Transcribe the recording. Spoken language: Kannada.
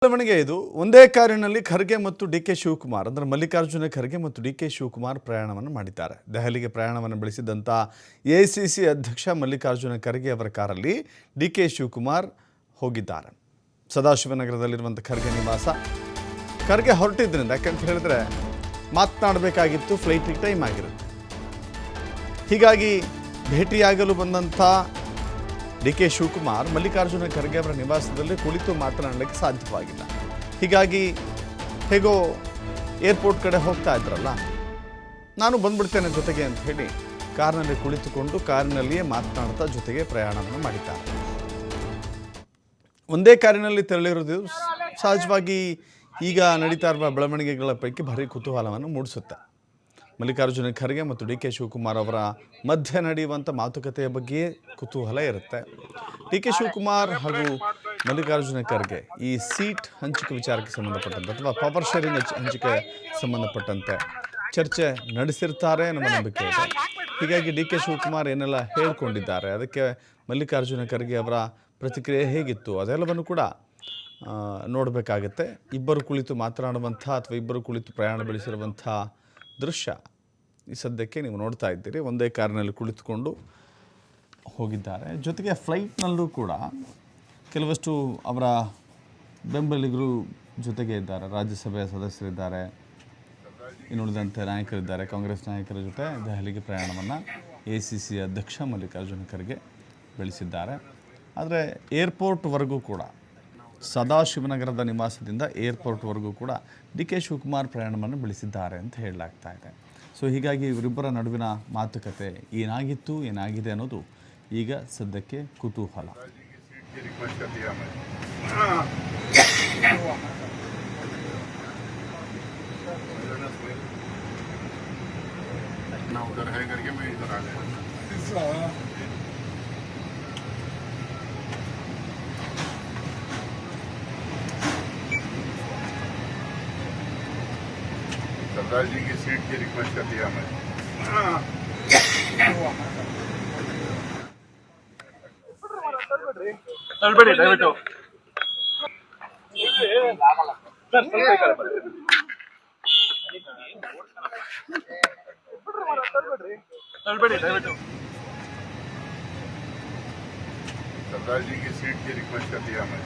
ಬೆಳವಣಿಗೆ ಇದು ಒಂದೇ ಕಾರಿನಲ್ಲಿ ಖರ್ಗೆ ಮತ್ತು ಡಿಕೆ ಶಿವಕುಮಾರ್ ಅಂದರೆ ಮಲ್ಲಿಕಾರ್ಜುನ ಖರ್ಗೆ ಮತ್ತು ಡಿಕೆ ಶಿವಕುಮಾರ್ ಪ್ರಯಾಣವನ್ನು ಮಾಡಿದ್ದಾರೆ. ದೆಹಲಿಗೆ ಪ್ರಯಾಣವನ್ನು ಬೆಳೆಸಿದಂಥ ಎಐಸಿಸಿ ಅಧ್ಯಕ್ಷ ಮಲ್ಲಿಕಾರ್ಜುನ ಖರ್ಗೆ ಅವರ ಕಾರಲ್ಲಿ ಡಿಕೆ ಶಿವಕುಮಾರ್ ಹೋಗಿದ್ದಾರೆ. ಸದಾಶಿವನಗರದಲ್ಲಿರುವಂಥ ಖರ್ಗೆ ನಿವಾಸ. ಖರ್ಗೆ ಹೊರಟಿದ್ದರಿಂದ ಯಾಕಂತ ಹೇಳಿದ್ರೆ ಮಾತನಾಡಬೇಕಾಗಿತ್ತು, ಫ್ಲೈಟಿಗೆ ಟೈಮ್ ಆಗಿರುತ್ತೆ. ಹೀಗಾಗಿ ಭೇಟಿಯಾಗಲು ಬಂದಂಥ ಡಿಕೆ ಶಿವಕುಮಾರ್ ಮಲ್ಲಿಕಾರ್ಜುನ ಖರ್ಗೆ ಅವರ ನಿವಾಸದಲ್ಲಿ ಕುಳಿತು ಮಾತನಾಡಲಿಕ್ಕೆ ಸಾಧ್ಯವಾಗಿಲ್ಲ. ಹೀಗಾಗಿ ಹೇಗೋ ಏರ್ಪೋರ್ಟ್ ಕಡೆ ಹೋಗ್ತಾ ಇದ್ರಲ್ಲ, ನಾನು ಬಂದ್ಬಿಡ್ತೇನೆ ಜೊತೆಗೆ ಅಂತ ಹೇಳಿ ಕಾರ್ನಲ್ಲಿ ಕುಳಿತುಕೊಂಡು ಕಾರಿನಲ್ಲಿಯೇ ಮಾತನಾಡ್ತಾ ಜೊತೆಗೆ ಪ್ರಯಾಣವನ್ನು ಮಾಡಿದ್ದಾರೆ. ಒಂದೇ ಕಾರಿನಲ್ಲಿ ತೆರಳಿರೋದು ಸಹಜವಾಗಿ ಈಗ ನಡೀತಾ ಇರುವ ಬೆಳವಣಿಗೆಗಳ ಪೈಕಿ ಭಾರಿ ಕುತೂಹಲವನ್ನು ಮೂಡಿಸುತ್ತೆ. ಮಲ್ಲಿಕಾರ್ಜುನ ಖರ್ಗೆ ಮತ್ತು ಡಿ ಕೆ ಶಿವಕುಮಾರ್ ಅವರ ಮಧ್ಯೆ ನಡೆಯುವಂಥ ಮಾತುಕತೆಯ ಬಗ್ಗೆಯೇ ಕುತೂಹಲ ಇರುತ್ತೆ. ಡಿ ಕೆ ಶಿವಕುಮಾರ್ ಹಾಗೂ ಮಲ್ಲಿಕಾರ್ಜುನ ಖರ್ಗೆ ಈ ಸೀಟ್ ಹಂಚಿಕೆ ವಿಚಾರಕ್ಕೆ ಸಂಬಂಧಪಟ್ಟಂತೆ ಅಥವಾ ಪವರ್ ಶೇರಿಂಗ್ ಹಂಚಿಕೆ ಸಂಬಂಧಪಟ್ಟಂತೆ ಚರ್ಚೆ ನಡೆಸಿರ್ತಾರೆ ನಮ್ಮ ನಂಬಿಕೆ ಇದೆ. ಹೀಗಾಗಿ ಡಿ ಕೆ ಶಿವಕುಮಾರ್ ಏನೆಲ್ಲ ಹೇಳ್ಕೊಂಡಿದ್ದಾರೆ, ಅದಕ್ಕೆ ಮಲ್ಲಿಕಾರ್ಜುನ ಖರ್ಗೆ ಅವರ ಪ್ರತಿಕ್ರಿಯೆ ಹೇಗಿತ್ತು ಅದೆಲ್ಲವನ್ನು ಕೂಡ ನೋಡಬೇಕಾಗತ್ತೆ. ಇಬ್ಬರು ಕುಳಿತು ಮಾತನಾಡುವಂಥ ಅಥವಾ ಇಬ್ಬರು ಕುಳಿತು ಪ್ರಯಾಣ ಬೆಳೆಸಿರುವಂಥ ದೃಶ್ಯ ಈ ಸದ್ಯಕ್ಕೆ ನೀವು ನೋಡ್ತಾ ಇದ್ದೀರಿ. ಒಂದೇ ಕಾರಿನಲ್ಲಿ ಕುಳಿತುಕೊಂಡು ಹೋಗಿದ್ದಾರೆ. ಜೊತೆಗೆ ಫ್ಲೈಟ್ನಲ್ಲೂ ಕೂಡ ಕೆಲವಷ್ಟು ಅವರ ಬೆಂಬಲಿಗರು ಜೊತೆಗೆ ಇದ್ದಾರೆ. ರಾಜ್ಯಸಭೆಯ ಸದಸ್ಯರಿದ್ದಾರೆ, ಇನ್ನುಳಿದಂತೆ ನಾಯಕರಿದ್ದಾರೆ. ಕಾಂಗ್ರೆಸ್ ನಾಯಕರ ಜೊತೆ ದೆಹಲಿಗೆ ಪ್ರಯಾಣವನ್ನು ಎಐಸಿಸಿ ಅಧ್ಯಕ್ಷ ಮಲ್ಲಿಕಾರ್ಜುನ ಖರ್ಗೆ ಬೆಳೆಸಿದ್ದಾರೆ. ಆದರೆ ಏರ್ಪೋರ್ಟ್ವರೆಗೂ ಕೂಡ ಸದಾಶಿವನಗರದ ನಿವಾಸದಿಂದ ಏರ್ಪೋರ್ಟ್ವರೆಗೂ ಕೂಡ ಡಿ ಕೆ ಶಿವಕುಮಾರ್ ಪ್ರಯಾಣವನ್ನು ಬೆಳೆಸಿದ್ದಾರೆ ಅಂತ ಹೇಳಲಾಗ್ತಾ ಇದೆ. ಸೊ ಹೀಗಾಗಿ ಇವರಿಬ್ಬರ ನಡುವಿನ ಮಾತುಕತೆ ಏನಾಗಿತ್ತು, ಏನಾಗಿದೆ ಅನ್ನೋದು ಈಗ ಸದ್ಯಕ್ಕೆ ಕುತೂಹಲ. सरदार जी की सीट की रिक्वेस्ट कर दिया मैं। ತಳ್ಬೇಡಿ ದಯವಿಟ್ಟು ತಳ್ಬೇಡಿ ದಯವಿಟ್ಟು सरदार जी की सीट की रिक्वेस्ट कर दिया मैं।